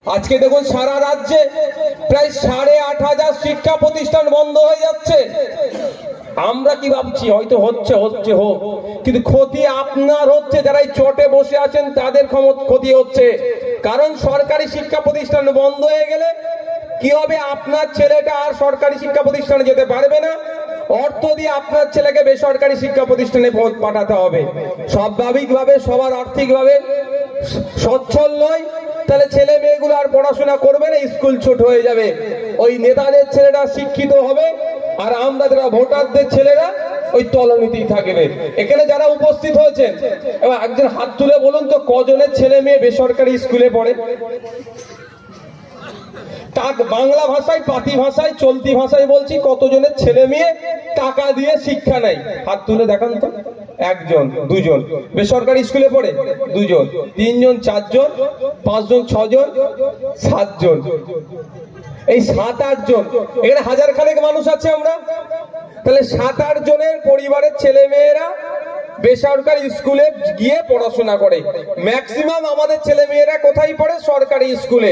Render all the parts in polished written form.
আজকে দেখুন সারা রাজ্যে প্রায় ৮,৫০০ শিক্ষা প্রতিষ্ঠান বন্ধ হয়ে যাচ্ছে। আমরা কি ভাবছি হয়তো হচ্ছে হোক, কিন্তু ক্ষতি আপনার হচ্ছে, যারা এই চটে বসে আছেন তাদের ক্ষতি হচ্ছে। কারণ সরকারি শিক্ষা প্রতিষ্ঠান বন্ধ হয়ে গেলে কি হবে, আপনার ছেলেটা আর সরকারি শিক্ষা প্রতিষ্ঠানে যেতে পারবে না, অর্থ দিয়ে আপনার ছেলেকে বেসরকারি শিক্ষা প্রতিষ্ঠানে পাঠাতে হবে। স্বাভাবিকভাবে সবার আর্থিকভাবে সচ্ছল নয়, তাহলে ছেলে মেয়েগুলো আর পড়াশোনা করবে না, স্কুল ছুট হয়ে যাবে। ওই নেতাদের ছেলেরা শিক্ষিত হবে আর আমরা যারা ভোটারদের ছেলেরা ওই তলনীতিই থাকবে। এখানে যারা উপস্থিত হয়েছেন এবার একজন হাত তুলে বলুন তো, কজনের ছেলে মেয়ে বেসরকারি স্কুলে পড়ে? বাংলা ভাষায়, পাতি ভাষায়, চলতি ভাষায় বলছি, কতজনের ছেলে মেয়ে টাকা দিয়ে শিক্ষা নেয়? হাত তুলে দেখান তো। একজন, দুজন বেসরকারি স্কুলে পড়ে, দুজন, তিনজন, চারজন, পাঁচজন, ছজন, সাতজন, এই ৭-৮ জন। এখানে হাজার খানেক মানুষ আছে আমরা, তাহলে ৭-৮ জনের পরিবারের ছেলে মেয়েরা বেসরকারি স্কুলে গিয়ে পড়াশোনা করে। ম্যাক্সিমাম আমাদের ছেলে মেয়েরা কোথায় পড়ে? সরকারি স্কুলে।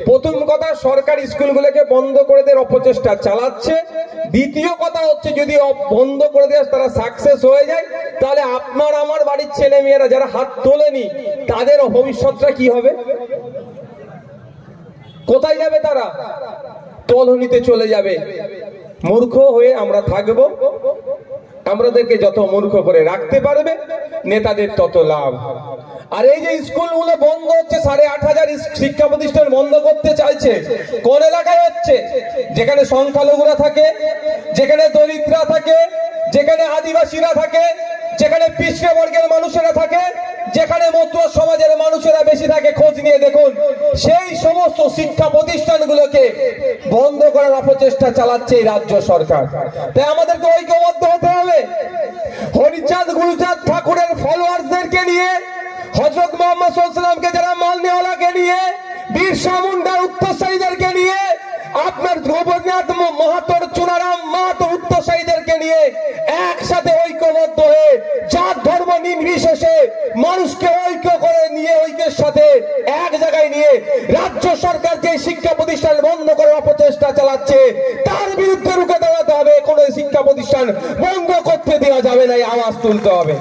প্রথম কথা, সরকারি স্কুলগুলোকে বন্ধ করে দেওয়ার অপচেষ্টা চালাচ্ছে। দ্বিতীয় কথা হচ্ছে, যদি বন্ধ করে দেওয়া তারা সাকসেস হয়ে যায়, তাহলে আপনার আমার বাড়ির ছেলে মেয়েরা যারা হাত তোলেনি তাদের ভবিষ্যৎটা কি হবে? কোথায় যাবে তারা? তলনিতে চলে যাবে। মূর্খ হয়ে আমরা থাকবো। আমাদেরকে যত মূর্খ করে রাখতে পারবে নেতাদের তত লাভ। আর এই যে স্কুলগুলো বন্ধ হচ্ছে, ৮,৫০০ শিক্ষা প্রতিষ্ঠান বন্ধ করতে চাইছে, কোন এলাকায় হচ্ছে? যেখানে সংখ্যালঘুরা থাকে, যেখানে দরিদ্ররা থাকে, যেখানে আদিবাসীরা থাকে, যেখানে পিছিয়ে বর্গের মানুষেরা থাকে, যেখানে মতুয়া সমাজের মানুষেরা বেশি থাকে। খোঁজ নিয়ে দেখুন, সেই সমস্ত শিক্ষা প্রতিষ্ঠানগুলোকে বন্ধ করার অপচেষ্টা চালাচ্ছে এই রাজ্য সরকার। তাই আমাদেরকে ঐক্যবদ্ধ হতে হবে। হরিচাঁদ গুরুচাঁদ ঠাকুরের ফলোয়ার্সদেরকে নিয়ে, হযরত মুহাম্মদ সাল্লাল্লাহু আলাইহি ওয়াসাল্লামকে যারা মাননেওয়ালাকে নিয়ে, বিরসা মুন্ডার উত্তরসারীদেরকে নিয়ে, আপনার গোবরনাথ মাহাতোর, চুনারাম মাহাতোর উত্তরসারীদেরকে নিয়ে একসাথে ঐক্যবদ্ধ হয়ে জাত ধর্ম নির্বিশেষে মানুষকে ঐক্য করে নিয়ে, ঐক্যের সাথে এক জায়গায় নিয়ে রাজ্য সরকার যে শিক্ষা প্রতিষ্ঠান বন্ধ করার অপচেষ্টা চালাচ্ছে তার বিরুদ্ধে রুখে দাঁড়াতে হবে। কোনো শিক্ষা প্রতিষ্ঠান বন্ধ করতে দেওয়া যাবে না, এই আওয়াজ তুলতে হবে।